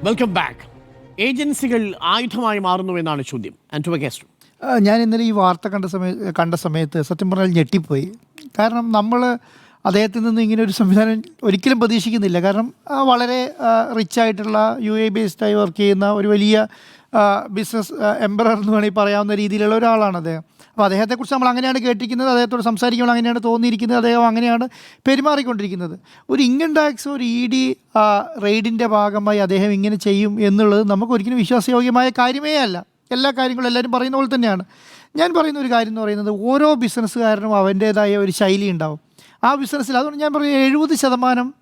Welcome back. ഏജൻസികൾ ആയുധമായി മാറുന്നു എന്നാണ് ചോദ്യം. ഞാൻ ഇന്നലെ ഈ വാർത്ത കണ്ട സമയത്ത് സത്യം പറഞ്ഞാൽ ഞെട്ടിപ്പോയി. കാരണം നമ്മൾ അദ്ദേഹത്തിൽ നിന്ന് ഇങ്ങനെ ഒരു സംവിധാനം ഒരിക്കലും പ്രതീക്ഷിക്കുന്നില്ല. കാരണം വളരെ റിച്ചായിട്ടുള്ള UAE ബേസ്ഡായി വർക്ക് ചെയ്യുന്ന ഒരു വലിയ ബിസിനസ് എംബറർ എന്ന് വേണമെങ്കിൽ പറയാവുന്ന രീതിയിലുള്ള ഒരാളാണ് അദ്ദേഹം. അപ്പോൾ അദ്ദേഹത്തെക്കുറിച്ച് നമ്മൾ അങ്ങനെയാണ് കേട്ടിരിക്കുന്നത്, അദ്ദേഹത്തോട് സംസാരിക്കുമ്പോൾ അങ്ങനെയാണ് തോന്നിയിരിക്കുന്നത്, അദ്ദേഹം അങ്ങനെയാണ് പെരുമാറിക്കൊണ്ടിരിക്കുന്നത്. ഒരു ഇൻകം ടാക്സ് ഒരു ED റെയ്ഡിൻ്റെ ഭാഗമായി അദ്ദേഹം ഇങ്ങനെ ചെയ്യും എന്നുള്ളത് നമുക്കൊരിക്കലും വിശ്വാസയോഗ്യമായ കാര്യമേ അല്ല. എല്ലാ കാര്യങ്ങളും എല്ലാവരും പറയുന്ന പോലെ തന്നെയാണ്. ഞാൻ പറയുന്ന ഒരു കാര്യം എന്ന് പറയുന്നത്, ഓരോ ബിസിനസ്സുകാരനും അവൻ്റേതായ ഒരു ശൈലി ഉണ്ടാവും ആ ബിസിനസ്സിൽ. അതുകൊണ്ട് ഞാൻ പറയും 70%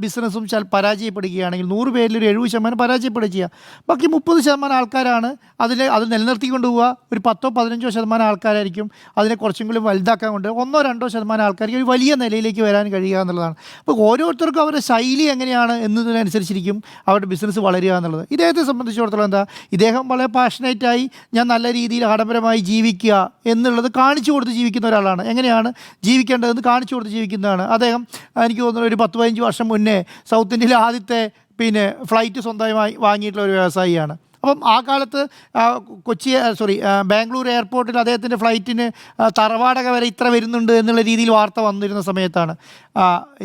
ബിസിനസ്സും പരാജയപ്പെടുകയാണെങ്കിൽ 100 പേരിൽ ഒരു 70% പരാജയപ്പെടുക ചെയ്യുക. ബാക്കി 30% ആൾക്കാരാണ് അത് നിലനിർത്തിക്കൊണ്ട് പോവുക. ഒരു 10-15% ആൾക്കാരായിരിക്കും അതിനെ കുറച്ചും വലുതാക്കാൻ കൊണ്ട് 1-2% ആൾക്കാർക്ക് ഒരു വലിയ നിലയിലേക്ക് വരാൻ കഴിയുക എന്നുള്ളതാണ്. അപ്പോൾ ഓരോരുത്തർക്കും അവരുടെ ശൈലി എങ്ങനെയാണ് എന്നതിനനുസരിച്ചിരിക്കും അവരുടെ ബിസിനസ് വളരുക എന്നുള്ളത്. ഇദ്ദേഹത്തെ സംബന്ധിച്ചിടത്തോളം ഇദ്ദേഹം വളരെ പാഷനേറ്റായി ഞാൻ നല്ല രീതിയിൽ ആഡംബരമായി ജീവിക്കുക എന്നുള്ളത് കാണിച്ചു കൊടുത്ത് ജീവിക്കുന്ന ഒരാളാണ്. എങ്ങനെയാണ് ജീവിക്കേണ്ടതെന്ന് കാണിച്ചു കൊടുത്ത് ജീവിക്കുന്നതാണ് അദ്ദേഹം. എനിക്ക് തോന്നുന്നു ഒരു 10-15 വർഷം മുന്നേ സൗത്ത് ഇന്ത്യയിലെ ആദ്യത്തെ ഫ്ലൈറ്റ് സ്വന്തമായി വാങ്ങിയിട്ടുള്ള ഒരു വ്യവസായിയാണ്. അപ്പം ആ കാലത്ത് ബാംഗ്ലൂർ എയർപോർട്ടിൽ അദ്ദേഹത്തിൻ്റെ ഫ്ലൈറ്റിന് തറവാടക വരെ ഇത്ര വരുന്നുണ്ട് എന്നുള്ള രീതിയിൽ വാർത്ത വന്നിരുന്ന സമയത്താണ്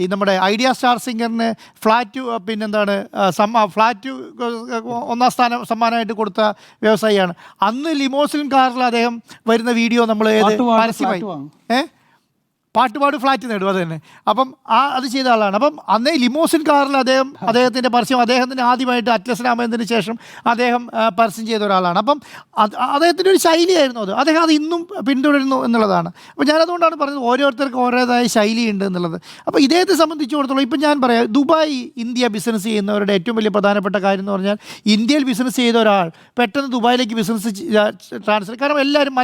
ഈ നമ്മുടെ ഐഡിയ സ്റ്റാർ സിംഗറിന് ഫ്ലാറ്റ് ഫ്ലാറ്റ് 1ാം സ്ഥാനം സമ്മാനമായിട്ട് കൊടുത്ത വ്യവസായിയാണ്. അന്ന് ലിമോസിൻ കാറിൽ അദ്ദേഹം വരുന്ന വീഡിയോ നമ്മൾ പരസ്യമായി പാട്ടുപാട് ഫ്ലാറ്റ് നേടും അത് തന്നെ. അപ്പം അത് ചെയ്ത ആളാണ്. അപ്പം അന്നേ ലിമോസിൻ കാറിൽ അദ്ദേഹത്തിൻ്റെ പരസ്യം അദ്ദേഹത്തിൻ്റെ ആദ്യമായിട്ട് അറ്റ്ലസ് രാമചന്ദ്രന് ശേഷം അദ്ദേഹം പരസ്യം ചെയ്ത ഒരാളാണ്. അപ്പം അദ്ദേഹത്തിൻ്റെ ഒരു ശൈലിയായിരുന്നു അത്. അദ്ദേഹം അത് ഇന്നും പിന്തുടരുന്നു എന്നുള്ളതാണ്. അപ്പോൾ ഞാനതുകൊണ്ടാണ് പറയുന്നത് ഓരോരുത്തർക്കും ഓരോതായ ശൈലിയുണ്ട് എന്നുള്ളത്. അപ്പോൾ ഇദ്ദേഹത്തെ സംബന്ധിച്ചിടത്തോളം ഇപ്പം ഞാൻ പറയാം, ദുബായ് ഇന്ത്യ ബിസിനസ് ചെയ്യുന്നവരുടെ ഏറ്റവും വലിയ പ്രധാനപ്പെട്ട കാര്യം എന്ന് പറഞ്ഞാൽ, ഇന്ത്യയിൽ ബിസിനസ് ചെയ്ത ഒരാൾ പെട്ടെന്ന് ദുബായിലേക്ക് ബിസിനസ് ട്രാൻസ്ഫർ. കാരണം എല്ലാവരും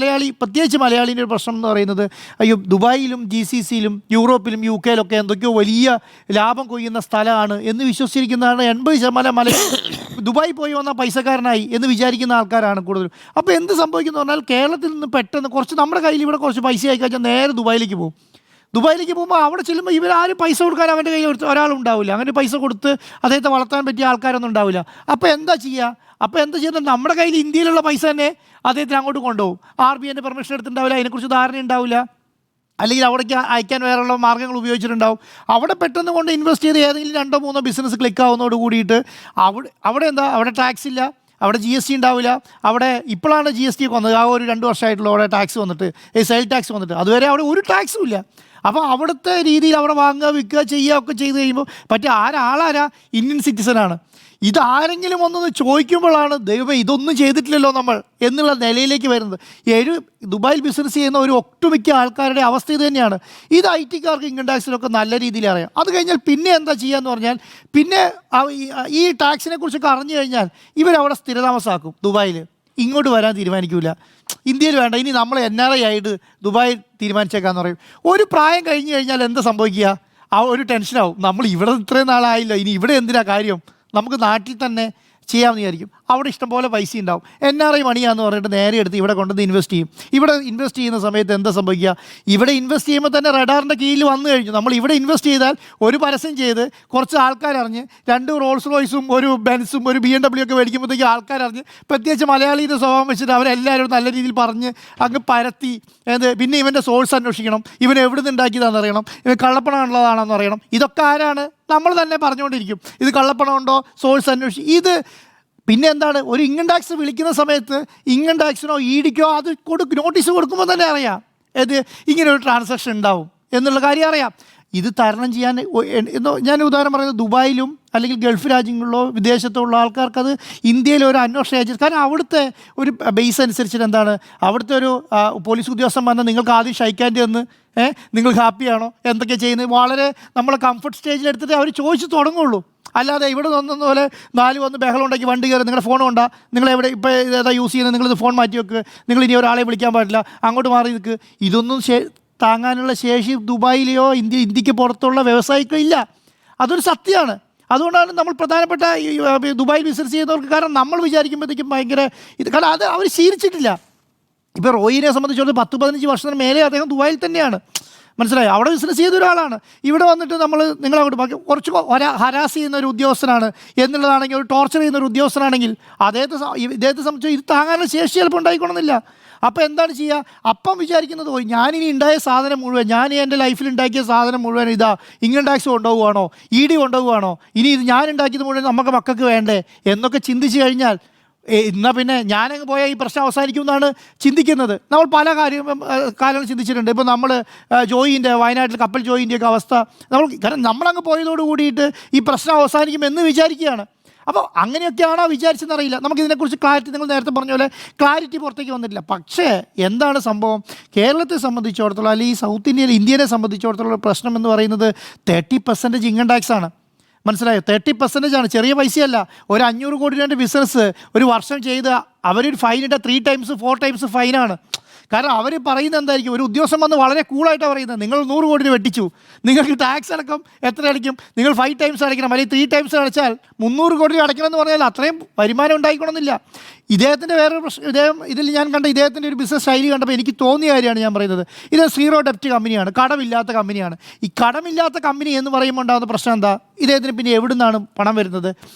പ്രത്യേകിച്ച് മലയാളീൻ്റെ ഒരു പ്രശ്നം എന്ന് പറയുന്നത്, അയ്യോ ദുബായിലും GCCയിലും യൂറോപ്പിലും UK എന്തൊക്കെയോ വലിയ ലാഭം കൊയ്യുന്ന സ്ഥലമാണ് എന്ന് വിശ്വസിച്ചിരിക്കുന്നതാണ് 80% ദുബായി പോയി വന്ന പൈസക്കാരനായി എന്ന് വിചാരിക്കുന്ന ആൾക്കാരാണ് കൂടുതലും. അപ്പോൾ എന്ത് സംഭവിക്കുന്നു പറഞ്ഞാൽ, കേരളത്തിൽ നിന്ന് പെട്ടെന്ന് നമ്മുടെ കയ്യിൽ ഇവിടെ കുറച്ച് പൈസ ആയി കഴിഞ്ഞാൽ നേരെ ദുബായിലേക്ക് പോകുമ്പോൾ അവിടെ ചെല്ലുമ്പോൾ ഇവരാരും പൈസ കൊടുക്കാൻ അവൻ്റെ കയ്യിൽ ഒരാളുണ്ടാവില്ല. അങ്ങനെ പൈസ കൊടുത്ത് അദ്ദേഹത്തെ വളർത്താൻ പറ്റിയ ആൾക്കാരൊന്നും ഉണ്ടാവില്ല. അപ്പോൾ എന്താ ചെയ്യുന്നത്, നമ്മുടെ കയ്യിൽ ഇന്ത്യയിലുള്ള പൈസ തന്നെ അദ്ദേഹത്തിന് അങ്ങോട്ട് കൊണ്ടുപോകും. RBIൻ്റെ പെർമിഷൻ എടുത്തിട്ടുണ്ടാവില്ല, അതിനെക്കുറിച്ച് ധാരണ ഉണ്ടാവില്ല, അല്ലെങ്കിൽ അവിടേക്ക് അയക്കാൻ വേറെയുള്ള മാർഗ്ഗങ്ങൾ ഉപയോഗിച്ചിട്ടുണ്ടാവും. അവിടെ പെട്ടെന്ന് കൊണ്ട് ഇൻവെസ്റ്റ് ചെയ്ത് ഏതെങ്കിലും 2-3 ബിസിനസ് ക്ലിക്കാവുന്നതോട് കൂടിയിട്ട് അവിടെ ടാക്സ് ഇല്ല, അവിടെ GST ഉണ്ടാവില്ല. അവിടെ ഇപ്പോഴാണ് GST വന്നത്, ആ ഒരു 2 വർഷമായിട്ടുള്ള അവിടെ ടാക്സ് വന്നിട്ട്, സെയിൽ ടാക്സ് വന്നിട്ട്. അതുവരെ അവിടെ ഒരു ടാക്സും ഇല്ല. അപ്പോൾ അവിടുത്തെ രീതിയിൽ അവിടെ വാങ്ങുക വിൽക്കുക ചെയ്യുക ഒക്കെ ചെയ്ത് കഴിയുമ്പോൾ ആരാ ഇന്ത്യൻ സിറ്റിസനാണ്. ഇതാരെങ്കിലും ഒന്നൊന്ന് ചോദിക്കുമ്പോഴാണ് ദൈവമേ ഇതൊന്നും ചെയ്തിട്ടില്ലല്ലോ നമ്മൾ എന്നുള്ള നിലയിലേക്ക് വരുന്നത്. ദുബായിൽ ബിസിനസ് ചെയ്യുന്ന ഒരു ഒട്ടുമിക്ക ആൾക്കാരുടെ അവസ്ഥ ഇത് തന്നെയാണ്. ഇത് IT-കാർക്ക് ഇൻകം ടാക്സിലൊക്കെ നല്ല രീതിയിൽ അറിയാം. അത് കഴിഞ്ഞാൽ പിന്നെ എന്താ ചെയ്യുകയെന്ന് പറഞ്ഞാൽ, പിന്നെ ഈ ടാക്സിനെ കുറിച്ചൊക്കെ അറിഞ്ഞു കഴിഞ്ഞാൽ ഇവരവിടെ സ്ഥിരതാമസമാക്കും. ദുബായിൽ ഇങ്ങോട്ട് വരാൻ തീരുമാനിക്കില്ല, ഇന്ത്യയിൽ വേണ്ട, ഇനി നമ്മൾ NRI ആയിട്ട് ദുബായിൽ തീരുമാനിച്ചേക്കാന്ന് പറയും. ഒരു പ്രായം കഴിഞ്ഞ് കഴിഞ്ഞാൽ എന്താ സംഭവിക്കുക, ഒരു ടെൻഷനാവും, നമ്മൾ ഇവിടെ ഇത്രയും നാളായില്ല, ഇനി ഇവിടെ എന്തിനാ കാര്യം, നമുക്ക് നാട്ടിൽ തന്നെ ചെയ്യാമെന്ന് വിചാരിക്കും. അവിടെ ഇഷ്ടംപോലെ പൈസ ഉണ്ടാവും. NRI മണിയാന്ന് പറഞ്ഞിട്ട് നേരെ എടുത്ത് ഇവിടെ കൊണ്ടുവന്ന് ഇൻവെസ്റ്റ് ചെയ്യും. ഇവിടെ ഇൻവെസ്റ്റ് ചെയ്യുന്ന സമയത്ത് എന്താ സംഭവിക്കുക, ഇവിടെ ഇൻവെസ്റ്റ് ചെയ്യുമ്പോൾ തന്നെ റഡാറിൻ്റെ കീഴിൽ വന്നു കഴിഞ്ഞു. നമ്മൾ ഇവിടെ ഇൻവെസ്റ്റ് ചെയ്താൽ ഒരു പരസ്യം ചെയ്ത് കുറച്ച് ആൾക്കാരറിഞ്ഞ് 2 റോൾസ് റോയ്സും ഒരു ബെൻസും ഒരു BMW ഒക്കെ മേടിക്കുമ്പോഴത്തേക്ക് ആൾക്കാരറിഞ്ഞ്, പ്രത്യേകിച്ച് മലയാളിയുടെ സ്വഭാവം വെച്ചിട്ട് അവരെല്ലാവരും നല്ല രീതിയിൽ പറഞ്ഞ് അങ്ങ് പരത്തി. പിന്നെ ഇവൻ്റെ സോഴ്സ് അന്വേഷിക്കണം, ഇവൻ എവിടെ നിന്ന് ഉണ്ടാക്കിയതാണെന്ന് അറിയണം, ഇവൻ കള്ളപ്പണം ഉള്ളതാണെന്ന് അറിയണം. ഇതൊക്കെ ആരാണ്, നമ്മൾ തന്നെ പറഞ്ഞുകൊണ്ടിരിക്കും. ഇത് കള്ളപ്പണം ഉണ്ടോ, സോഴ്സ് ഇത് പിന്നെ എന്താണ്, ഒരു ഇൻകം ടാക്സ് വിളിക്കുന്ന സമയത്ത് ഇൻകം ടാക്സിനോ EDക്കോ അത് നോട്ടീസ് കൊടുക്കുമ്പോൾ തന്നെ അറിയാം ഇങ്ങനെ ഒരു ട്രാൻസാക്ഷൻ ഉണ്ടാവും എന്നുള്ള കാര്യം അറിയാം. ഇത് തരണം ചെയ്യാൻ ഞാൻ ഉദാഹരണം പറയുന്നത്, ദുബായിലും അല്ലെങ്കിൽ ഗൾഫ് രാജ്യങ്ങളിലോ വിദേശത്തുള്ള ആൾക്കാർക്കത് ഇന്ത്യയിലെ ഒരു അന്വേഷണ ഏജൻസി. കാരണം അവിടുത്തെ ഒരു ബേസ് അനുസരിച്ചിട്ട് എന്താണ്, അവിടുത്തെ ഒരു പോലീസ് ഉദ്യോഗസ്ഥൻ വന്നാൽ നിങ്ങൾക്ക് ആദ്യം ഷൈക്കാൻ്റെ ഒന്ന് നിങ്ങൾ ഹാപ്പിയാണോ, എന്തൊക്കെയാണ് ചെയ്യുന്നത്, വളരെ നമ്മളെ കംഫർട്ട് സ്റ്റേജിലെടുത്തിട്ട് അവർ ചോദിച്ചു തുടങ്ങുള്ളൂ. അല്ലാതെ ഇവിടെ വന്ന പോലെ 4 വന്ന് ബഹളം ഉണ്ടാക്കി വണ്ടി കയറി, നിങ്ങളുടെ ഫോൺ കൊണ്ടാ, നിങ്ങളെവിടെ ഇപ്പോൾ ഏതാ യൂസ് ചെയ്യുന്നത്, നിങ്ങളിത് ഫോൺ മാറ്റി വെക്ക്, നിങ്ങൾ ഇനി ഒരാളെ വിളിക്കാൻ പാടില്ല, അങ്ങോട്ട് മാറി നിൽക്ക്. ഇതൊന്നും താങ്ങാനുള്ള ശേഷി ദുബായിലെയോ ഇന്ത്യക്ക് പുറത്തുള്ള വ്യവസായികളില്ല. അതൊരു സത്യമാണ്. അതുകൊണ്ടാണ് നമ്മൾ പ്രധാനപ്പെട്ട ദുബായിൽ ബിസിനസ് ചെയ്യുന്നവർക്ക്, കാരണം നമ്മൾ വിചാരിക്കുമ്പോഴത്തേക്കും ഭയങ്കര കാരണം അത് അവർ ശീലിച്ചിട്ടില്ല. ഇപ്പോൾ റോയിനെ സംബന്ധിച്ചിടത്തോളം 10-15 വർഷത്തിന് മേലെ അദ്ദേഹം ദുബായിൽ തന്നെയാണ്. മനസ്സിലായി, അവിടെ ബിസിനസ് ചെയ്ത ഒരാളാണ്. ഇവിടെ വന്നിട്ട് നിങ്ങൾ അങ്ങോട്ട് കുറച്ച് ഹരാസ് ചെയ്യുന്ന ഒരു ഉദ്യോഗസ്ഥനാണ് എന്നുള്ളതാണെങ്കിൽ, ഒരു ടോർച്ചർ ചെയ്യുന്ന ഒരു ഉദ്യോഗസ്ഥനാണെങ്കിൽ ഇദ്ദേഹത്തെ സംബന്ധിച്ച് ഇത് താങ്ങാനുള്ള ശേഷി ചിലപ്പോൾ ഉണ്ടായിക്കൊള്ളുന്നില്ല. അപ്പോൾ എന്താണ് ചെയ്യുക? അപ്പം വിചാരിക്കുന്നത്, ഞാനിനി ഉണ്ടായ സാധനം മുഴുവൻ, ഞാൻ എൻ്റെ ലൈഫിൽ ഉണ്ടാക്കിയ സാധനം മുഴുവൻ ഇൻകം ടാക്സ് കൊണ്ടുപോകുവാണോ, ED കൊണ്ടുപോകുവാണോ, ഇനി ഇത് ഞാൻ ഉണ്ടാക്കിയത് മുഴുവൻ നമുക്ക് മക്കൾക്ക് വേണ്ടേ എന്നൊക്കെ ചിന്തിച്ച് കഴിഞ്ഞാൽ എന്നാൽ പിന്നെ ഞാനങ്ങ് പോയാൽ ഈ പ്രശ്നം അവസാനിക്കും എന്നാണ് ചിന്തിക്കുന്നത്. നമ്മൾ പല കാലങ്ങൾ ചിന്തിച്ചിട്ടുണ്ട്. ഇപ്പോൾ നമ്മൾ ജോയിൻ്റെ വയനാട്ടിൽ കപ്പൽ ജോയിൻ്റെയൊക്കെ അവസ്ഥ കാരണം നമ്മളങ്ങ് പോയതോട് കൂടിയിട്ട് ഈ പ്രശ്നം അവസാനിക്കുമെന്ന് വിചാരിക്കുകയാണ്. അപ്പോൾ അങ്ങനെയൊക്കെയാണോ വിചാരിച്ചെന്നറിയില്ല. നമുക്കിതിനെക്കുറിച്ച് ക്ലാരിറ്റി, നിങ്ങൾ നേരത്തെ പറഞ്ഞ പോലെ ക്ലാരിറ്റി പുറത്തേക്ക് വന്നിട്ടില്ല. പക്ഷേ എന്താണ് സംഭവം, കേരളത്തെ സംബന്ധിച്ചിടത്തോളം അല്ലെങ്കിൽ ഈ സൗത്ത് ഇന്ത്യനെ സംബന്ധിച്ചിടത്തോളം പ്രശ്നം എന്ന് പറയുന്നത് 30% ഇൻകം ടാക്സ് ആണ്. മനസ്സിലായോ? 30% ആണ്, ചെറിയ പൈസയല്ല. ഒരു 500 കോടി രൂപയുടെ ബിസിനസ് ഒരു വർഷം ചെയ്ത് അവരൊരു ഫൈനിട്ട 3 ടൈംസ് 4 ടൈംസ് ഫൈനാണ്. കാരണം അവർ പറയുന്നത് എന്തായിരിക്കും, ഒരു ഉദ്യോഗസ്ഥൻ വന്ന് വളരെ കൂളായിട്ടാണ് പറയുന്നത്, നിങ്ങൾ 100 കോടി രൂപ വെട്ടിച്ചു, നിങ്ങൾക്ക് ടാക്സ് അടക്കം എത്ര അടിക്കും, നിങ്ങൾ 5 ടൈംസ് അടയ്ക്കണം, അല്ലെങ്കിൽ 3 ടൈംസ് അടച്ചാൽ 300 കോടി രൂപ അടയ്ക്കണം എന്ന് പറഞ്ഞാൽ അത്രയും വരുമാനം ഉണ്ടായിക്കൊള്ളുന്നില്ല. ഇദ്ദേഹത്തിൻ്റെ വേറൊരു പ്രശ്നം, ഇതിൽ ഞാൻ കണ്ട ഇദ്ദേഹത്തിൻ്റെ ഒരു ബിസിനസ് ശൈലി കണ്ടപ്പോൾ എനിക്ക് തോന്നിയ കാര്യമാണ് ഞാൻ പറയുന്നത്. ഇത് സീറോ ഡെപ്റ്റ് കമ്പനിയാണ്, കടമില്ലാത്ത കമ്പനിയാണ്. ഈ കടമില്ലാത്ത കമ്പനി എന്ന് പറയുമ്പോൾ ഉണ്ടാകുന്ന പ്രശ്നം എന്താ, ഇദ്ദേഹത്തിന് പിന്നെ എവിടെ നിന്നാണ് പണം വരുന്നത്?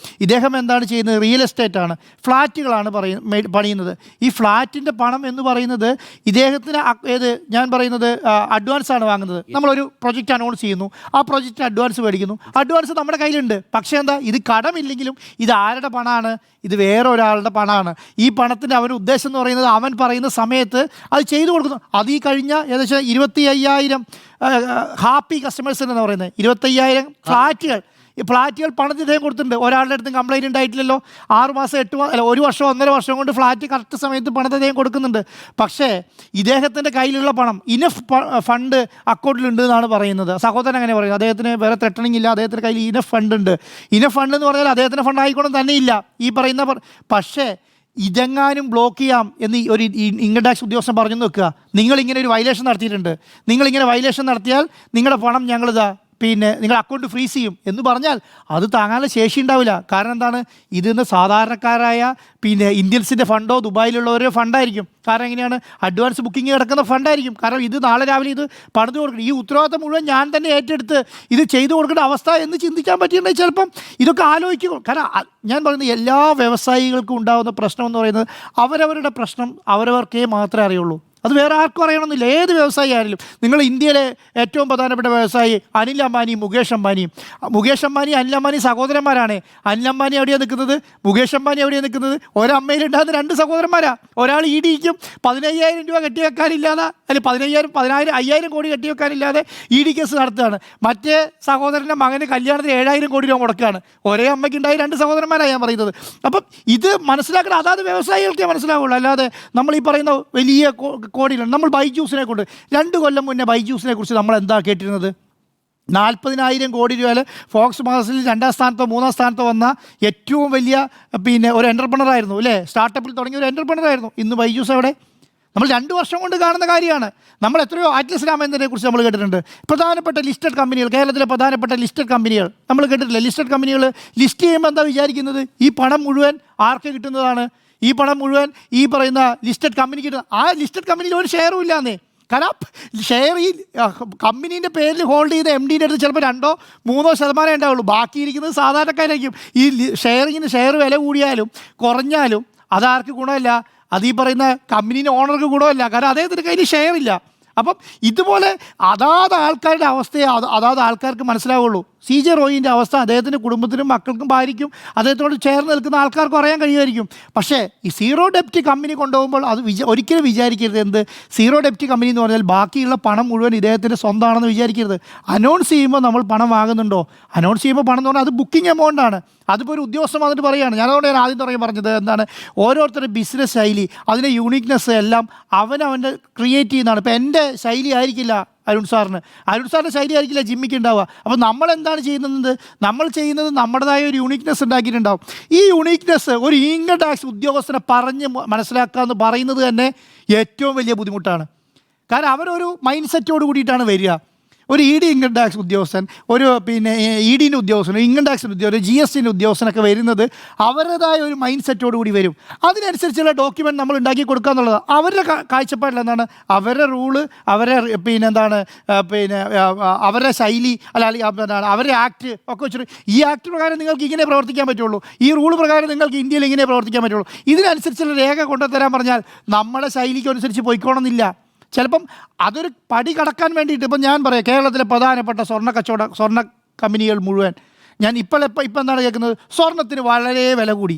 ഇദ്ദേഹം എന്താണ് ചെയ്യുന്നത്? റിയൽ എസ്റ്റേറ്റ് ആണ്, ഫ്ലാറ്റുകളാണ് പണിയുന്നത്. ഈ ഫ്ലാറ്റിൻ്റെ പണം എന്ന് പറയുന്നത് ഇദ്ദേഹത്തിന് ഞാൻ പറയുന്നത് അഡ്വാൻസ് ആണ് വാങ്ങുന്നത്. നമ്മളൊരു പ്രൊജക്റ്റ് അനൗൺസ് ചെയ്യുന്നു, ആ പ്രൊജക്റ്റിന് അഡ്വാൻസ് മേടിക്കുന്നു, അഡ്വാൻസ് നമ്മുടെ കയ്യിലുണ്ട്. പക്ഷേ എന്താ, ഇത് കടമില്ലെങ്കിലും ഇത് ആരുടെ പണമാണ്? ഇത് വേറെ ഒരാളുടെ പണമാണ്. ഈ പണത്തിൻ്റെ അവൻ്റെ ഉദ്ദേശം എന്ന് പറയുന്നത് അവൻ പറയുന്ന സമയത്ത് അത് ചെയ്തു കൊടുക്കുന്നു. അത് ഈ കഴിഞ്ഞ ഏകദേശം 25,000 ഹാപ്പി കസ്റ്റമേഴ്സ് എന്ന് പറയുന്നത് 25,000 ഫ്ലാറ്റുകൾ പണത്തിന് ഇദ്ദേഹം കൊടുത്തിട്ടുണ്ട്. ഒരാളുടെ അടുത്തും കംപ്ലയിൻറ്റ് ഉണ്ടായിട്ടില്ലല്ലോ. 6 മാസം 8 മാസം അല്ല 1 വർഷം 1.5 വർഷം കൊണ്ട് ഫ്ലാറ്റ് കറക്റ്റ് സമയത്ത് പണത്തെ അദ്ദേഹം കൊടുക്കുന്നുണ്ട്. പക്ഷേ ഇദ്ദേഹത്തിൻ്റെ കയ്യിലുള്ള പണം ഇനഫ് ഫണ്ട് അക്കൗണ്ടിലുണ്ട് എന്നാണ് പറയുന്നത്. സഹോദരൻ അങ്ങനെ പറയുന്നത്. അദ്ദേഹത്തിന് വേറെ ത്രെട്ടണിങ് ഇല്ല, അദ്ദേഹത്തിൻ്റെ കയ്യിൽ ഇനഫ് ഫണ്ട് ഉണ്ട്. ഇനഫ് ഫണ്ട് എന്ന് പറഞ്ഞാൽ അദ്ദേഹത്തിൻ്റെ ഫണ്ട് ആയിക്കോണം തന്നെ ഇല്ല ഈ പറയുന്ന. പക്ഷേ ഇതെങ്ങാനും ബ്ലോക്ക് ചെയ്യാം എന്ന് ഒരു ഇൻകം ടാക്സ് ഉദ്യോഗസ്ഥൻ പറഞ്ഞു വെക്കുക, നിങ്ങളിങ്ങനെ ഒരു വയലേഷൻ നടത്തിയിട്ടുണ്ട്, നിങ്ങളിങ്ങനെ വയലേഷൻ നടത്തിയാൽ നിങ്ങളുടെ പണം നിങ്ങൾ അക്കൗണ്ട് ഫ്രീസ് ചെയ്യും എന്ന് പറഞ്ഞാൽ അത് താങ്ങാനുള്ള ശേഷി ഉണ്ടാവില്ല. കാരണം എന്താണ്, ഇതിന്ന് സാധാരണക്കാരായ ഇന്ത്യൻസിൻ്റെ ഫണ്ടോ ദുബായിലുള്ളവരോ ഫണ്ടായിരിക്കും. കാരണം എങ്ങനെയാണ്, അഡ്വാൻസ് ബുക്കിംഗ് കിടക്കുന്ന ഫണ്ടായിരിക്കും. കാരണം ഇത് നാളെ രാവിലെ ഇത് പണിത് കൊടുക്കണം, ഈ ഉത്തരവാദിത്തം മുഴുവൻ ഞാൻ തന്നെ ഏറ്റെടുത്ത് ഇത് ചെയ്തു കൊടുക്കേണ്ട അവസ്ഥ എന്ന് ചിന്തിക്കാൻ പറ്റിയിട്ടുണ്ടെങ്കിൽ ചിലപ്പം ഇതൊക്കെ ആലോചിക്കും. കാരണം ഞാൻ പറയുന്നത് എല്ലാ വ്യവസായികൾക്കും ഉണ്ടാകുന്ന പ്രശ്നം എന്ന് പറയുന്നത് അവരവരുടെ പ്രശ്നം അവരവർക്കേ മാത്രമേ അറിയുള്ളൂ. അത് വേറെ ആർക്കും അറിയണമെന്നില്ല. ഏത് വ്യവസായി ആയാലും. നിങ്ങൾ ഇന്ത്യയിലെ ഏറ്റവും പ്രധാനപ്പെട്ട വ്യവസായി അനിൽ അംബാനിയും മുകേഷ് അംബാനി അനിൽ അംബാനി സഹോദരന്മാരാണ്. അനിൽ അംബാനി എവിടെയാണ് നിൽക്കുന്നത്, മുകേഷ് അംബാനി എവിടെയാണ് നിൽക്കുന്നത്? ഒരമ്മയിലുണ്ടാകുന്ന 2 സഹോദരന്മാരാണ്. ഒരാൾ EDക്കും 15,000 രൂപ കെട്ടിവെക്കാനില്ലാതെ, അല്ലെങ്കിൽ 5,000 കോടി കെട്ടിവെക്കാനില്ലാതെ ED കേസ് നടത്തുകയാണ്. മറ്റേ സഹോദരൻ്റെ മകന് കല്യാണത്തിന് 7,000 കോടി രൂപ മുടക്കുകയാണ്. ഒരേ അമ്മയ്ക്കുണ്ടായി 2 സഹോദരന്മാരാണ് ഞാൻ പറയുന്നത്. അപ്പം ഇത് മനസ്സിലാക്കണം, അതാത് വ്യവസായികൾക്കേ മനസ്സിലാവുള്ളൂ. അല്ലാതെ നമ്മൾ ഈ പറയുന്ന വലിയ കോടിയിലാണ്. നമ്മൾ ബൈജൂസിനെ കൊണ്ട് 2 കൊല്ലം മുന്നേ ബൈജൂസിനെ കുറിച്ച് നമ്മൾ എന്താ കേട്ടിരുന്നത്? 40,000 കോടി രൂപയിൽ ഫോക്സ് മാഗസിനിൽ 2ാം സ്ഥാനത്തോ 3ാം സ്ഥാനത്തോ വന്ന ഏറ്റവും വലിയ ഒരു എൻ്റർപ്രണറായിരുന്നു അല്ലേ, സ്റ്റാർട്ടപ്പിൽ തുടങ്ങിയ ഒരു എൻ്റർപ്രണറായിരുന്നു. ഇന്ന് ബൈജൂസ് എവിടെ? നമ്മൾ 2 വർഷം കൊണ്ട് കാണുന്ന കാര്യമാണ്. നമ്മൾ എത്രയോ അറ്റ്ലസ് രാമേന്ദ്രനെ കുറിച്ച് നമ്മൾ കേട്ടിട്ടുണ്ട്. പ്രധാനപ്പെട്ട ലിസ്റ്റഡ് കമ്പനികൾ, കേരളത്തിലെ പ്രധാനപ്പെട്ട ലിസ്റ്റഡ് കമ്പനികൾ നമ്മൾ കേട്ടിട്ടില്ല. ലിസ്റ്റഡ് കമ്പനികൾ ലിസ്റ്റ് ചെയ്യുമ്പോൾ എന്താ വിചാരിക്കുന്നത്, ഈ പണം മുഴുവൻ ആർക്ക് കിട്ടുന്നതാണ്? ഈ പണം മുഴുവൻ ഈ പറയുന്ന ലിസ്റ്റഡ് കമ്പനിക്ക് കിട്ടുന്ന. ആ ലിസ്റ്റഡ് കമ്പനിയിൽ ഒരു ഷെയറും ഇല്ലാന്നേ. കാരണം ഷെയർ ഈ കമ്പനീൻ്റെ പേരിൽ ഹോൾഡ് ചെയ്ത MDയുടെ അടുത്ത് ചിലപ്പോൾ 2-3% ഉണ്ടാവുള്ളൂ. ബാക്കിയിരിക്കുന്നത് സാധാരണക്കാരായിരിക്കും. ഈ ഷെയർ വില കൂടിയാലും കുറഞ്ഞാലും അതാർക്ക് ഗുണമല്ല, അത് ഈ പറയുന്ന കമ്പനീൻ്റെ ഓണർക്ക് ഗുണമല്ല. കാരണം അദ്ദേഹത്തിൻ്റെ കയ്യിൽ ഷെയർ ഇല്ല. അപ്പം ഇതുപോലെ അതാത് ആൾക്കാരുടെ അവസ്ഥയെ അതാത് ആൾക്കാർക്ക് മനസ്സിലാവുള്ളൂ. CJ റോയിൻ്റെ അവസ്ഥ അദ്ദേഹത്തിൻ്റെ കുടുംബത്തിനും മക്കൾക്കും ഭാര്യയ്ക്കും അദ്ദേഹത്തോട് ചേർന്ന് നിൽക്കുന്ന ആൾക്കാർക്ക് അറിയാൻ കഴിയുമായിരിക്കും. പക്ഷേ ഈ സീറോ ഡെപ്റ്റ് കമ്പനി കൊണ്ടുപോകുമ്പോൾ അത് ഒരിക്കലും വിചാരിക്കരുത് എന്ത്, സീറോ ഡെപ്റ്റ് കമ്പനി എന്ന് പറഞ്ഞാൽ ബാക്കിയുള്ള പണം മുഴുവൻ ഇദ്ദേഹത്തിൻ്റെ സ്വന്തമാണെന്ന് വിചാരിക്കരുത്. അനൗൺസ് ചെയ്യുമ്പോൾ നമ്മൾ പണം വാങ്ങുന്നുണ്ടോ, അനൗൺസ് ചെയ്യുമ്പോൾ പണം എന്ന് പറഞ്ഞാൽ അത് ബുക്കിംഗ് എമൗണ്ടാണ്. അതിപ്പോൾ ഒരു ഉദ്യോഗസ്ഥൻ വന്നിട്ട് പറയുകയാണ്. ഞാനതുകൊണ്ട് ഞാൻ ആദ്യം പറഞ്ഞത് എന്താണ്, ഓരോരുത്തരുടെ ബിസിനസ് ശൈലി, അതിൻ്റെ യൂണിക്നെസ് എല്ലാം അവനവൻ്റെ ക്രിയേറ്റ് ചെയ്യുന്നതാണ്. ഇപ്പോൾ എൻ്റെ ശൈലി ആയിരിക്കില്ല അരുൺ സാറിൻ്റെ ശൈലി ആയിരിക്കില്ല ജിമ്മിക്ക് ഉണ്ടാവുക. അപ്പോൾ നമ്മളെന്താണ് ചെയ്യുന്നത് നമ്മുടേതായ ഒരു യൂണിക്നെസ് ഉണ്ടാക്കിയിട്ടുണ്ടാവും. ഈ യൂണിക്നെസ് ഒരു ഇൻകം ടാക്സ് ഉദ്യോഗസ്ഥനെ പറഞ്ഞ് മനസ്സിലാക്കുക എന്ന് പറയുന്നത് തന്നെ ഏറ്റവും വലിയ ബുദ്ധിമുട്ടാണ്. കാരണം അവരൊരു മൈൻഡ് സെറ്റോട് കൂടിയിട്ടാണ് വരിക. ഒരു ED ഇൻകം ടാക്സ് ഉദ്യോഗസ്ഥൻ, ഒരു പിന്നെ EDൻ്റെ ഉദ്യോഗസ്ഥൻ, ഇൻകം ടാക്സിൻ്റെ ഉദ്യോഗസ്ഥൻ, GSTൻ്റെ ഉദ്യോഗസ്ഥനൊക്കെ വരുന്നത് അവരുടേതായ ഒരു മൈൻഡ് സെറ്റോട് കൂടി വരും. അതിനനുസരിച്ചുള്ള ഡോക്യുമെൻറ്റ് നമ്മൾ ഉണ്ടാക്കി കൊടുക്കുക എന്നുള്ളത് അവരുടെ കാഴ്ചപ്പാടിൽ എന്താണ്, അവരുടെ റൂള്, അവരെ പിന്നെ എന്താണ് പിന്നെ അവരുടെ ശൈലി അല്ലെങ്കിൽ എന്താണ് അവരുടെ ആക്ട് ഒക്കെ വെച്ചിട്ട് ഈ ആക്ട് പ്രകാരം നിങ്ങൾക്ക് ഇങ്ങനെ പ്രവർത്തിക്കാൻ പറ്റുള്ളൂ, ഈ റൂൾ പ്രകാരം നിങ്ങൾക്ക് ഇന്ത്യയിൽ ഇങ്ങനെ പ്രവർത്തിക്കാൻ പറ്റുള്ളൂ, ഇതിനനുസരിച്ചുള്ള രേഖ കൊണ്ടുതരാൻ പറഞ്ഞാൽ നമ്മുടെ ശൈലിക്ക് അനുസരിച്ച് പോയിക്കോണമെന്നില്ല. ചിലപ്പം അതൊരു പടി കടക്കാൻ വേണ്ടിയിട്ട് ഇപ്പം ഞാൻ പറയാം, കേരളത്തിലെ പ്രധാനപ്പെട്ട സ്വർണ്ണ കമ്പനികൾ മുഴുവൻ ഞാൻ ഇപ്പം എന്താണ് കേൾക്കുന്നത്, സ്വർണ്ണത്തിന് വളരെ വില കൂടി.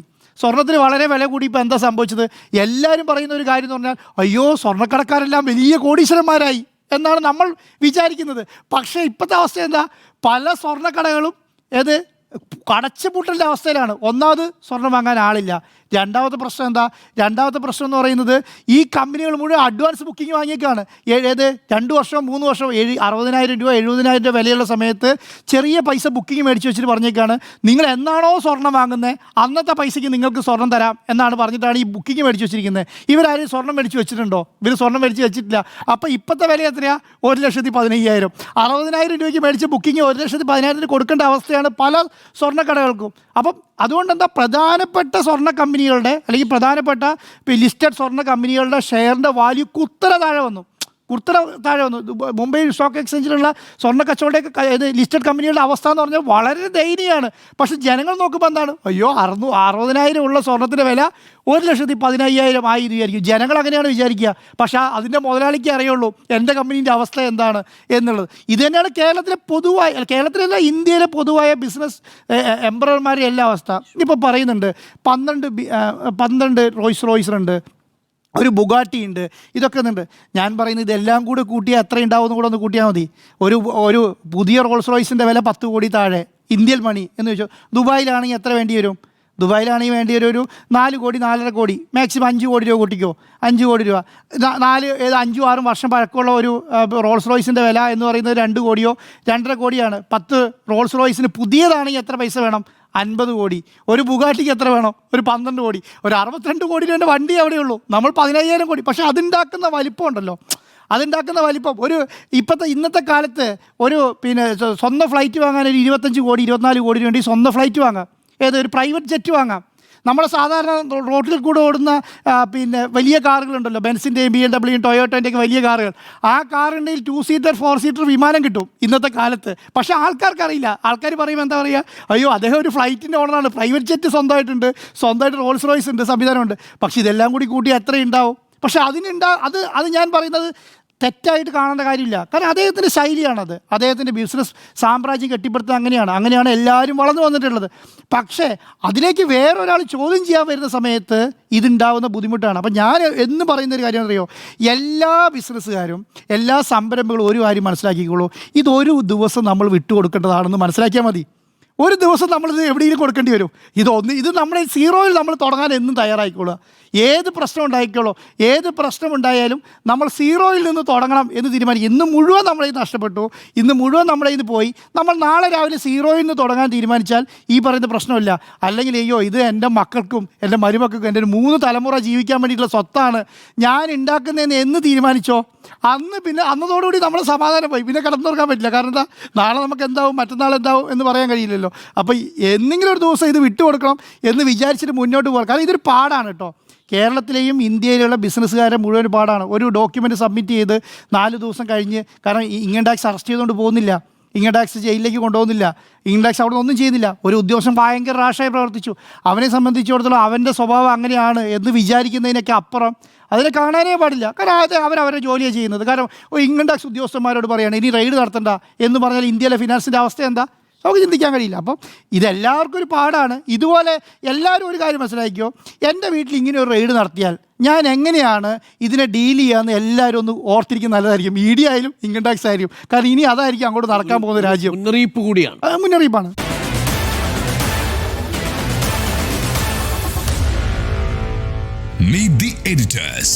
ഇപ്പോൾ എന്താ സംഭവിച്ചത്? എല്ലാവരും പറയുന്ന ഒരു കാര്യം എന്ന് പറഞ്ഞാൽ അയ്യോ സ്വർണ്ണക്കടക്കാരെല്ലാം വലിയ കോടീശ്വരന്മാരായി എന്നാണ് നമ്മൾ വിചാരിക്കുന്നത്. പക്ഷേ ഇപ്പോഴത്തെ അവസ്ഥ എന്താ, പല സ്വർണ്ണക്കടകളും അടച്ചുപൂട്ടലിൻ്റെ അവസ്ഥയിലാണ്. ഒന്നാമത് സ്വർണ്ണം വാങ്ങാൻ ആളില്ല. രണ്ടാമത്തെ പ്രശ്നം എന്താ? രണ്ടാമത്തെ പ്രശ്നം എന്ന് പറയുന്നത് ഈ കമ്പനികൾ മുഴുവൻ അഡ്വാൻസ് ബുക്കിംഗ് വാങ്ങിയേക്കാണ്. 2 വർഷം 3 വർഷം 60,000 രൂപ 70,000 രൂപ വിലയുള്ള സമയത്ത് ചെറിയ പൈസ ബുക്കിംഗ് മേടിച്ച് വെച്ചിട്ട് പറഞ്ഞേക്കാണ് നിങ്ങൾ എന്നാണോ സ്വർണ്ണം വാങ്ങുന്നത് അന്നത്തെ പൈസയ്ക്ക് നിങ്ങൾക്ക് സ്വർണ്ണം തരാം എന്നാണ് പറഞ്ഞിട്ടാണ് ഈ ബുക്കിംഗ് മേടിച്ച് വെച്ചിരിക്കുന്നത്. ഇവരാരും സ്വർണ്ണം മേടിച്ച് വെച്ചിട്ടുണ്ടോ? ഇവർ സ്വർണ്ണം മേടിച്ച് വെച്ചിട്ടില്ല. അപ്പോൾ ഇപ്പോഴത്തെ വില എത്രയാണ്? 1,15,000. 60,000 രൂപയ്ക്ക് മേടിച്ച് ബുക്കിംഗ് 1,15,000 കൊടുക്കേണ്ട അവസ്ഥയാണ് പല സ്വർണ്ണക്കടകൾക്കും. അപ്പം അതുകൊണ്ടെന്താ, പ്രധാനപ്പെട്ട സ്വർണ്ണ കമ്പനികളുടെ അല്ലെങ്കിൽ പ്രധാനപ്പെട്ട ലിസ്റ്റഡ് സ്വർണ്ണ കമ്പനികളുടെ ഷെയറിൻ്റെ വാല്യൂ കുത്തര താഴെ വന്നു. മുംബൈ സ്റ്റോക്ക് എക്സ്ചേഞ്ചിലുള്ള സ്വർണ്ണ കച്ചവടമൊക്കെ ലിസ്റ്റഡ് കമ്പനികളുടെ അവസ്ഥ എന്ന് പറഞ്ഞാൽ വളരെ ദയനീയമാണ്. പക്ഷേ ജനങ്ങൾ നോക്കുമ്പോൾ എന്താണ്, അയ്യോ 60,000 ഉള്ള സ്വർണ്ണത്തിൻ്റെ വില 1,15,000 ആയി വിചാരിക്കും. ജനങ്ങൾ അങ്ങനെയാണ് വിചാരിക്കുക. പക്ഷേ അതിൻ്റെ മുതലാളിക്ക് അറിയുള്ളൂ എൻ്റെ കമ്പനീൻ്റെ അവസ്ഥ എന്താണ് എന്നുള്ളത്. ഇത് തന്നെയാണ് കേരളത്തിലല്ല ഇന്ത്യയിലെ പൊതുവായ ബിസിനസ് എംപറർമാരുടെ എല്ലാ അവസ്ഥ. ഇപ്പോൾ പറയുന്നുണ്ട് 12 റോയ്സ് ഒരു ബുഗാട്ടി ഉണ്ട്, ഇതൊക്കെ ഉണ്ട്. ഞാൻ പറയുന്നത് ഇതെല്ലാം കൂടെ കൂട്ടിയാൽ എത്ര ഉണ്ടാവുമെന്ന് കൂടെ ഒന്ന് കൂട്ടിയാൽ മതി. ഒരു പുതിയ റോൾസ് റോയ്സിൻ്റെ വില 10 കോടി താഴെ ഇന്ത്യൻ മണി എന്ന് വെച്ചാൽ ദുബായിലാണെങ്കിൽ എത്ര വേണ്ടി വരും? ദുബായിലാണെങ്കിൽ വേണ്ടി ഒരു 4 കോടി 4.5 കോടി, മാക്സിമം 5 കോടി രൂപ കൂട്ടിക്കോ. 5 കോടി രൂപ 5-6 വർഷം പഴക്കമുള്ള ഒരു റോൾസ് റോയ്സിൻ്റെ വില എന്ന് പറയുന്നത് 2 കോടിയോ 2.5 കോടിയാണ്. 10 റോൾസ് റോയ്സിന് പുതിയതാണെങ്കിൽ എത്ര പൈസ വേണം? 50 കോടി. ഒരു ബുഗാട്ടിക്ക് എത്ര വേണം? ഒരു 12 കോടി. ഒരു 62 കോടി രൂപേൻ്റെ വണ്ടി എവിടെയുള്ളൂ? നമ്മൾ 15,000 കോടി. പക്ഷേ അതുണ്ടാക്കുന്ന വലിപ്പം ഉണ്ടല്ലോ, ഒരു ഇന്നത്തെ കാലത്ത് ഒരു പിന്നെ സ്വന്തം ഫ്ലൈറ്റ് വാങ്ങാൻ ഒരു 25 കോടി 24 കോടി വേണ്ടി സ്വന്തം ഫ്ലൈറ്റ് വാങ്ങാം. ഒരു പ്രൈവറ്റ് ജെറ്റ് വാങ്ങാം. നമ്മൾ സാധാരണ റോഡിൽ കൂടെ ഓടുന്ന പിന്നെ വലിയ കാറുകളുണ്ടല്ലോ, ബെൻസിൻ്റെയും BMW ടൊയോട്ടോൻ്റെയൊക്കെ വലിയ കാറുകൾ. ആ കാറിൻ്റെ 2 സീറ്റർ 4 സീറ്റർ വിമാനം കിട്ടും ഇന്നത്തെ കാലത്ത്. പക്ഷേ ആൾക്കാർക്കറിയില്ല. ആൾക്കാർ പറയുമ്പോൾ എന്താ പറയുക, അയ്യോ അദ്ദേഹം ഒരു ഫ്ലൈറ്റിൻ്റെ ഓണറാണ്, പ്രൈവറ്റ് ജെറ്റ് സ്വന്തമായിട്ട് റോൾസ് റോയ്സ് ഉണ്ട്, സംവിധാനമുണ്ട്. പക്ഷേ ഇതെല്ലാം കൂടി എത്രയുണ്ടാവും? പക്ഷേ അത് ഞാൻ പറയുന്നത് തെറ്റായിട്ട് കാണേണ്ട കാര്യമില്ല. കാരണം അദ്ദേഹത്തിൻ്റെ ശൈലിയാണത്, അദ്ദേഹത്തിൻ്റെ ബിസിനസ് സാമ്രാജ്യം കെട്ടിപ്പടുത്തുന്നത് അങ്ങനെയാണ് എല്ലാവരും വളർന്നു വന്നിട്ടുള്ളത്. പക്ഷേ അതിലേക്ക് വേറൊരാൾ ചോദ്യം ചെയ്യാൻ വരുന്ന സമയത്ത് ഇതുണ്ടാവുന്ന ബുദ്ധിമുട്ടാണ്. അപ്പം ഞാൻ എന്ന് പറയുന്നൊരു കാര്യം അറിയോ, എല്ലാ ബിസിനസ്സുകാരും എല്ലാ സംരംഭങ്ങളും ഒരു കാര്യം മനസ്സിലാക്കിക്കോളൂ, ഇതൊരു ദിവസം നമ്മൾ വിട്ടുകൊടുക്കേണ്ടതാണെന്ന് മനസ്സിലാക്കിയാൽ മതി. ഒരു ദിവസം നമ്മളിത് എവിടെയെങ്കിലും കൊടുക്കേണ്ടി വരും. ഇത് നമ്മുടെ 0-യിൽ നമ്മൾ തുടങ്ങാൻ എന്നും തയ്യാറായിക്കോളുക. ഏത് പ്രശ്നം ഉണ്ടായാലും നമ്മൾ 0-യിൽ നിന്ന് തുടങ്ങണം എന്ന് തീരുമാനിക്കും. ഇന്ന് മുഴുവൻ നമ്മളെ നഷ്ടപ്പെട്ടു, ഇന്ന് മുഴുവൻ നമ്മളെ പോയി, നമ്മൾ നാളെ രാവിലെ 0-യിൽ നിന്ന് തുടങ്ങാൻ തീരുമാനിച്ചാൽ ഈ പറയുന്ന പ്രശ്നമില്ല. അല്ലെങ്കിൽ അയ്യോ ഇത് എൻ്റെ മക്കൾക്കും എൻ്റെ മരുമക്കൾക്കും എൻ്റെ ഒരു 3 തലമുറ ജീവിക്കാൻ വേണ്ടിയിട്ടുള്ള സ്വത്താണ് ഞാൻ ഉണ്ടാക്കുന്നതെന്ന് എന്ന് തീരുമാനിച്ചോ, അന്നതോടുകൂടി നമ്മൾ സമാധാനം പോയി. പിന്നെ കിടന്നുറക്കാൻ പറ്റില്ല. കാരണം എന്താ, നാളെ നമുക്ക് എന്താവും മറ്റന്നാൾ എന്താവും എന്ന് പറയാൻ കഴിയില്ലല്ലോ. അപ്പോൾ എന്തെങ്കിലും ഒരു ദിവസം ഇത് വിട്ടുകൊടുക്കണം എന്ന് വിചാരിച്ചിട്ട് മുന്നോട്ട് പോകാം. കാരണം ഇതൊരു പാടാണ് കേട്ടോ. കേരളത്തിലെയും ഇന്ത്യയിലുള്ള ബിസിനസ്സുകാരെ മുഴുവൻ പാടാണ്. ഒരു ഡോക്യുമെൻറ്റ് സബ്മിറ്റ് ചെയ്ത് 4 ദിവസം കഴിഞ്ഞ്, കാരണം ഇൻകം ടാക്സ് അറസ്റ്റ് ചെയ്തുകൊണ്ട് പോകുന്നില്ല, ഇൻകം ടാക്സ് ജയിലിലേക്ക് കൊണ്ടുപോകുന്നില്ല, ഇൻകം ടാക്സ് അവിടെ ഒന്നും ചെയ്യുന്നില്ല. ഒരു ഉദ്യോഗസ്ഥൻ ഭയങ്കര റാഷായി പ്രവർത്തിച്ചു, അവനെ സംബന്ധിച്ചിടത്തോളം അവൻ്റെ സ്വഭാവം അങ്ങനെയാണ് എന്ന് വിചാരിക്കുന്നതിനൊക്കെ അപ്പുറം അതിനെ കാണാനേ പാടില്ല. കാരണം അവരവരുടെ ജോലിയാണ് ചെയ്യുന്നത്. കാരണം ഇൻകം ടാക്സ് ഉദ്യോഗസ്ഥന്മാരോട് പറയുകയാണ് ഇനി റെയ്ഡ് നടത്തണ്ട എന്ന് പറഞ്ഞാൽ ഇന്ത്യയിലെ ഫിനാൻസിൻ്റെ അവസ്ഥ എന്താ നമുക്ക് ചിന്തിക്കാൻ കഴിയില്ല. അപ്പം ഇതെല്ലാവർക്കും ഒരു പാടാണ്. ഇതുപോലെ എല്ലാവരും ഒരു കാര്യം മനസ്സിലാക്കിയോ, എൻ്റെ വീട്ടിൽ ഇങ്ങനെ ഒരു റെയ്ഡ് നടത്തിയാൽ ഞാൻ എങ്ങനെയാണ് ഇതിനെ ഡീൽ ചെയ്യാമെന്ന് എല്ലാവരും ഒന്ന് ഓർത്തിരിക്കുന്നത് നല്ലതായിരിക്കും. ED ആയാലും ഇൻകം ടാക്സ് ആയിരിക്കും. കാരണം ഇനി അതായിരിക്കും അങ്ങോട്ട് നടക്കാൻ പോകുന്ന രാജ്യം. മുന്നറിയിപ്പ് കൂടിയാണ്. മുന്നറിയിപ്പാണ്. Meet the editors.